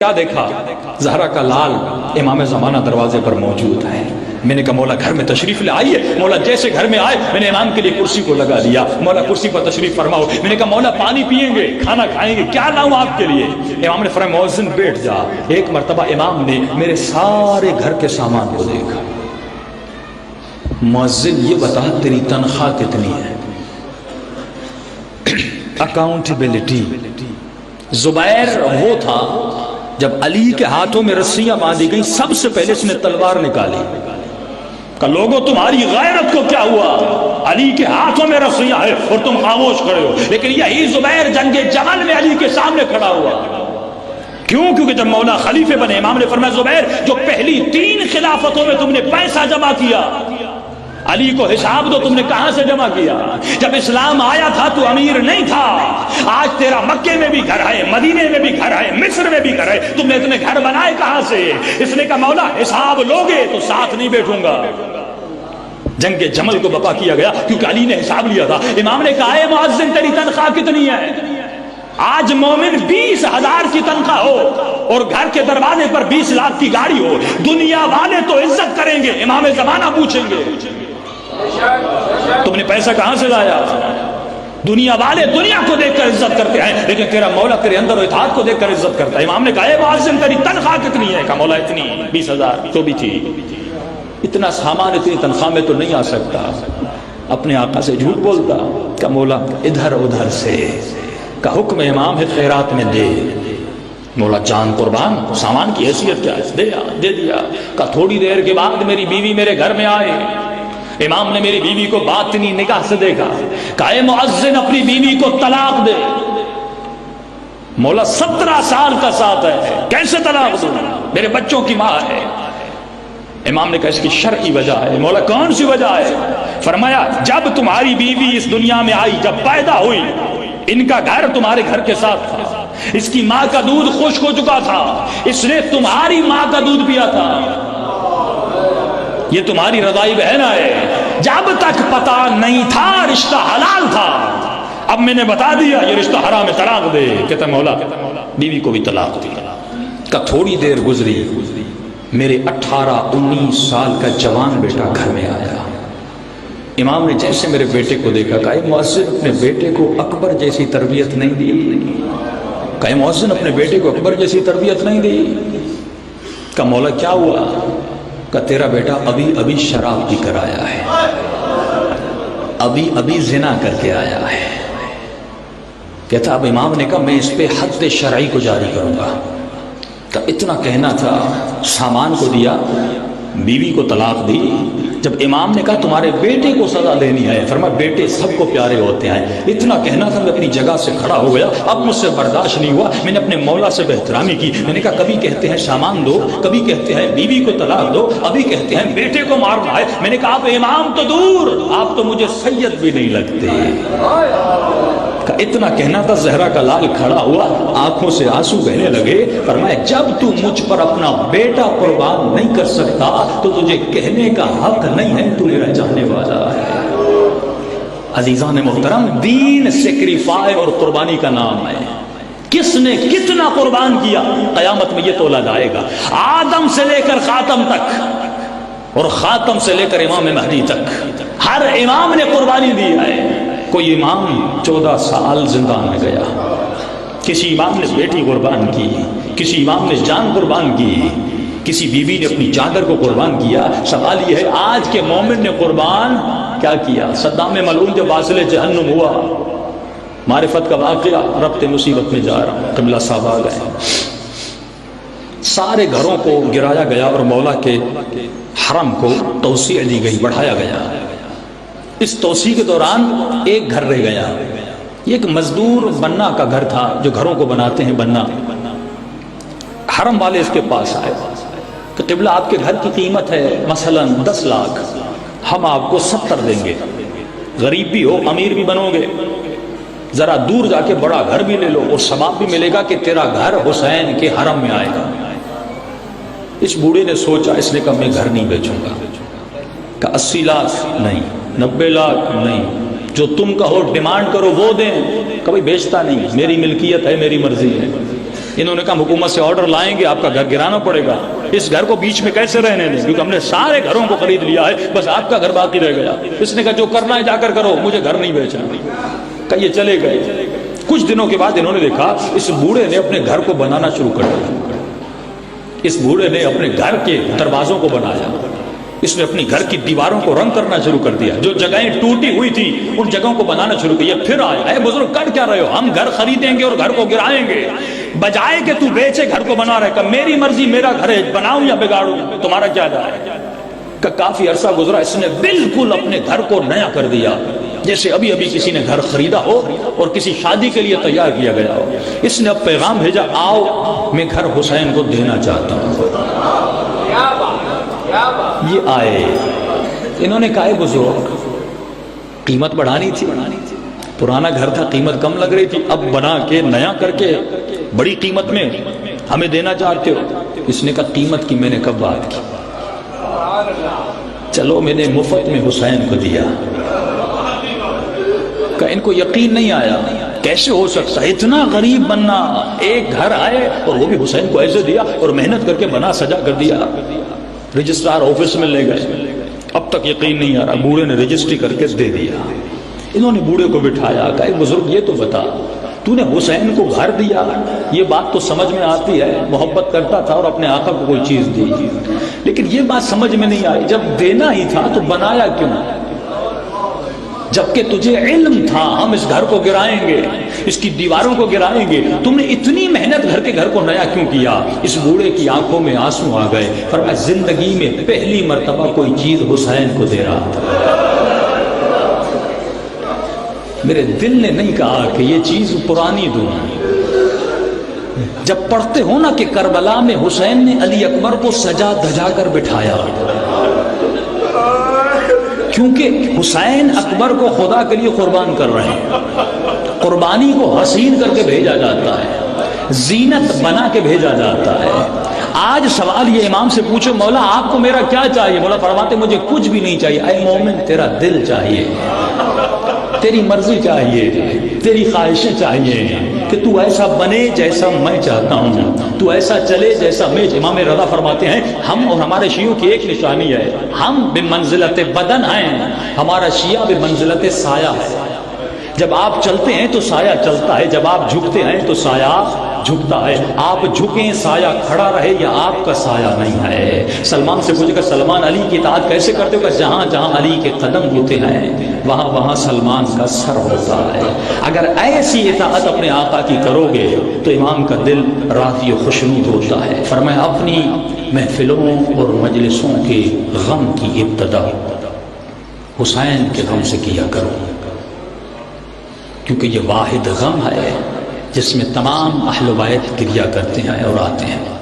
کیا دیکھا؟ زہرا کا لال امام زمانہ دروازے پر موجود ہے۔ میں نے کہا مولا گھر میں تشریف لے آئیے۔ مولا جیسے گھر میں آئے میں نے امام کے لیے کرسی کو لگا دیا، مولا کرسی پر تشریف فرماؤ۔ میں نے کہا مولا پانی پیئیں گے، کھانا کھائیں گے، کیا لاؤں آپ کے لیے؟ امام نے فرمایا مؤذن بیٹھ جا۔ ایک مرتبہ امام نے میرے سارے گھر کے سامان کو دیکھا۔ مؤذن یہ بتا تیری تنخواہ کتنی ہے؟ اکاؤنٹیبلٹی۔ زبیر وہ تھا جب علی کے ہاتھوں میں رسیاں باندھی گئیں سب سے پہلے اس نے تلوار نکالی، کہ لوگوں تمہاری غیرت کو کیا ہوا؟ علی کے ہاتھوں میں رسیاں ہیں اور تم خاموش کھڑے ہو۔ لیکن یہی زبیر جنگ جمل میں علی کے سامنے کھڑا ہوا۔ کیوں؟ کیونکہ جب مولا خلیفے بنے امام نے فرمایا زبیر جو پہلی 3 خلافتوں میں تم نے پیسہ جمع کیا، علی کو حساب دو تم نے کہاں سے جمع کیا؟ جب اسلام آیا تھا تو امیر نہیں تھا، آج تیرا مکے میں بھی گھر ہے، مدینے میں بھی گھر ہے، مصر میں بھی گھر ہے، تم نے اتنے گھر بنائے کہاں سے؟ اس نے کہا مولا حساب لوگے تو ساتھ نہیں بیٹھوں گا۔ جنگ جمل کو بپا کیا گیا کیونکہ علی نے حساب لیا تھا۔ امام نے کہا اے مؤذن تیری تنخواہ کتنی ہے؟ آج مومن 20,000 کی تنخواہ ہو اور گھر کے دروازے پر 20 لاکھ کی گاڑی ہو، دنیا والے تو عزت کریں گے، امام زمانہ پوچھیں گے تم نے پیسہ کہاں سے لایا؟ دنیا والے دنیا کو دیکھ کر عزت کرتے ہیں، لیکن تیرا مولا تیرے اندر و اطاعت کو دیکھ کر عزت کرتا ہے۔ امام نے کہا اے مؤذن تیری تنخواہ کتنی ہے؟ کہا مولا اتنی 20,000 تو بھی تھی۔ اتنا سامان اتنی تنخواہ میں تو نہیں آ سکتا۔ اپنے آقا سے جھوٹ بولتا کہ مولا ادھر ادھر سے کا حکم امام ہے خیرات میں دے۔ مولا جان قربان سامان کی حیثیت کیا ہے؟ دے دیا۔ کہ تھوڑی دیر کے بعد میری بیوی میرے گھر میں آئے، امام نے میری بیوی کو باطنی نگاہ سے دیکھا، کہا اے مؤذن اپنی بیوی کو طلاق دے۔ مولا 17 سال کا ساتھ ہے، کیسے طلاق دوں؟ میرے بچوں کی ماں ہے۔ امام نے کہا اس کی شرعی وجہ ہے۔ مولا کون سی وجہ ہے؟ فرمایا جب تمہاری بیوی اس دنیا میں آئی، جب پیدا ہوئی، ان کا گھر تمہارے گھر کے ساتھ تھا، اس کی ماں کا دودھ خشک ہو چکا تھا، اس نے تمہاری ماں کا دودھ پیا تھا، یہ تمہاری رضائی بہن ہے۔ جب تک پتا نہیں تھا رشتہ حلال تھا، اب میں نے بتا دیا یہ رشتہ حرام ہے، طلاق دے۔ کہتا مولا بیوی کو بھی طلاق دی۔ کہ تھوڑی دیر گزری، میرے 18-19 سال کا جوان بیٹا گھر میں آیا۔ امام نے جیسے میرے بیٹے کو دیکھا کہا مؤذن اپنے بیٹے کو اکبر جیسی تربیت نہیں دی۔ کہا مؤذن اپنے بیٹے کو اکبر جیسی تربیت نہیں دی۔ کہا مولا کیا ہوا؟ کہ تیرا بیٹا ابھی شراب پی کر آیا ہے، ابھی زنا کر کے آیا ہے۔ کہتا اب امام نے کہا میں اس پہ حد شرعی کو جاری کروں گا۔ کہ اتنا کہنا تھا، سامان کو دیا، بیوی کو طلاق دی۔ جب امام نے کہا تمہارے بیٹے کو سزا دینی ہے، فرمایا بیٹے سب کو پیارے ہوتے ہیں۔ اتنا کہنا تھا، میں اپنی جگہ سے کھڑا ہو گیا، اب مجھ سے برداشت نہیں ہوا، میں نے اپنے مولا سے بہترامی کی۔ میں نے کہا کبھی کہتے ہیں سامان دو، کبھی کہتے ہیں بیوی کو طلاق دو، ابھی کہتے ہیں بیٹے کو مارنا ہے۔ میں نے کہا آپ امام تو دور، آپ تو مجھے سید بھی نہیں لگتے۔ اتنا کہنا تھا، زہرا کا لال کھڑا ہوا، آنکھوں سے آنسو بہنے لگے۔ فرمایا جب تو مجھ پر اپنا بیٹا قربان نہیں کر سکتا تو تجھے کہنے کا حق نہیں ہے تو میرا چاہنے والا ہے۔ عزیزان محترم، دین سیکریفائی اور قربانی کا نام ہے۔ کس نے کتنا قربان کیا قیامت میں یہ تولا جائے گا۔ آدم سے لے کر خاتم تک اور خاتم سے لے کر امام مہدی تک ہر امام نے قربانی دی ہے۔ کوئی امام 14 سال زندہ میں گیا، کسی امام نے بیٹی قربان کی، کسی امام نے جان قربان کی، کسی بیوی نے اپنی چادر کو قربان کیا۔ سوال یہ ہے آج کے مومن نے قربان کیا کیا؟ صدام ملعون جب واصل جہنم ہوا، معرفت کا واقعہ، ربط مصیبت میں جا رہا ہوں، قبلہ صاحب آ گئے، سارے گھروں کو گرایا گیا اور مولا کے حرم کو توسیع دی گئی، بڑھایا گیا۔ اس توسیع کے دوران ایک گھر رہ گیا، یہ ایک مزدور بننا کا گھر تھا جو گھروں کو بناتے ہیں بننا۔ حرم والے اس کے پاس آئے کہ قبلہ آپ کے گھر کی قیمت ہے مثلا 10 لاکھ، ہم آپ کو 70 دیں گے، غریب بھی ہو امیر بھی بنو گے، ذرا دور جا کے بڑا گھر بھی لے لو اور ثواب بھی ملے گا کہ تیرا گھر حسین کے حرم میں آئے گا۔ اس بوڑھے نے سوچا، اس نے کہا میں گھر نہیں بیچوں گا۔ کہ 80 لاکھ نہیں، 90 لاکھ نہیں، جو تم کہو ڈیمانڈ کرو وہ دیں۔ کبھی بیچتا نہیں، میری ملکیت ہے، میری مرضی ہے۔ انہوں نے کہا حکومت سے آرڈر لائیں گے، آپ کا گھر گرانا پڑے گا، اس گھر کو بیچ میں کیسے رہنے دیں، کیونکہ ہم نے سارے گھروں کو خرید لیا ہے، بس آپ کا گھر باقی رہ گیا۔ اس نے کہا جو کرنا ہے جا کر کرو، مجھے گھر نہیں بیچنا۔ کہ یہ چلے گئے۔ کچھ دنوں کے بعد انہوں نے دیکھا اس بوڑھے نے اپنے گھر کو بنانا شروع کر دیا، اس بوڑھے نے اپنے گھر کے دروازوں کو بنایا، اس نے اپنی گھر کی دیواروں کو رنگ کرنا شروع کر دیا، جو جگہیں ٹوٹی ہوئی تھی ان جگہوں کو بنانا شروع کیا۔ پھر آیا، اے بزرگ کر کیا رہے ہو؟ ہم گھر خریدیں گے اور گھر کو گرائیں گے، بجائے کہ تو بیچے گھر کو بنا رہے۔ کہ میری مرضی، میرا گھر ہے، بناؤں یا بگاڑوں، تمہارا کیا ہے؟ کہ کافی عرصہ گزرا، اس نے بالکل اپنے گھر کو نیا کر دیا، جیسے ابھی ابھی کسی نے گھر خریدا ہو اور کسی شادی کے لیے تیار کیا گیا ہو۔ اس نے اب پیغام بھیجا، آؤ میں گھر حسین کو دینا چاہتا ہوں۔ یہ آئے، انہوں نے کہا بزرگ قیمت بڑھانی تھی، پرانا گھر تھا قیمت کم لگ رہی تھی، اب بنا کے نیا کر کے بڑی قیمت میں ہمیں دینا چاہتے ہو؟ اس نے کہا قیمت کی میں نے کب بات کی، چلو میں نے مفت میں حسین کو دیا۔ کہ ان کو یقین نہیں آیا، کیسے ہو سکتا ہے اتنا غریب بننا، ایک گھر آئے اور وہ بھی حسین کو ایسے دیا اور محنت کر کے بنا سجا کر دیا۔ رجسٹرار آفس میں لے گئے، اب تک یقین نہیں آ رہا، بوڑھے نے رجسٹری کر کے دے دیا۔ انہوں نے بوڑھے کو بٹھایا، کہا بزرگ یہ تو بتا، تو نے حسین کو گھر دیا، یہ بات تو سمجھ میں آتی ہے، محبت کرتا تھا اور اپنے آقا کو کوئی چیز دی، لیکن یہ بات سمجھ میں نہیں آئی، جب دینا ہی تھا تو بنایا کیوں؟ جبکہ تجھے علم تھا ہم اس گھر کو گرائیں گے، اس کی دیواروں کو گرائیں گے، تم نے اتنی محنت گھر کے گھر کو نیا کیوں کیا؟ اس بوڑھے کی آنکھوں میں آنسو آ گئے، فرمایا زندگی میں پہلی مرتبہ کوئی چیز حسین کو دے رہا تھا، میرے دل نے نہیں کہا کہ یہ چیز پرانی دوں۔ جب پڑھتے ہو نا کہ کربلا میں حسین نے علی اکبر کو سجا دھجا کر بٹھایا، کیونکہ حسین اکبر کو خدا کے لیے قربان کر رہے ہیں، قربانی کو حسین کر کے بھیجا جاتا ہے، زینت بنا کے بھیجا جاتا ہے۔ آج سوال یہ امام سے پوچھو مولا آپ کو میرا کیا چاہیے؟ مولا فرماتے مجھے کچھ بھی نہیں چاہیے، اے مومن تیرا دل چاہیے، تیری مرضی چاہیے، تیری خواہشیں چاہیے کہ تو ایسا بنے جیسا میں چاہتا ہوں، تو ایسا چلے جیسا میں۔ امام رضا فرماتے ہیں ہم اور ہمارے شیعوں کی ایک نشانی ہے، ہم بمنزلت بدن ہیں، ہمارا شیعہ بمنزلت سایہ ہے۔ جب آپ چلتے ہیں تو سایہ چلتا ہے، جب آپ جھکتے ہیں تو سایہ جھکتا ہے، آپ جھکیں سایہ کھڑا رہے، یا آپ کا سایہ نہیں ہے۔ سلمان سے پوچھے کہ سلمان علی کی اطاعت کیسے کرتے ہو؟ کہ جہاں جہاں علی کے قدم ہوتے ہیں وہاں وہاں سلمان کا سر ہوتا ہے۔ اگر ایسی اطاعت اپنے آقا کی کرو گے تو امام کا دل راضی و خوشنود ہوتا ہے۔ فرمایا اپنی محفلوں اور مجلسوں کے غم کی ابتدا حسین کے غم سے کیا کرو، کیونکہ یہ واحد غم ہے جس میں تمام اہل بیت گریہ کرتے ہیں اور آتے ہیں۔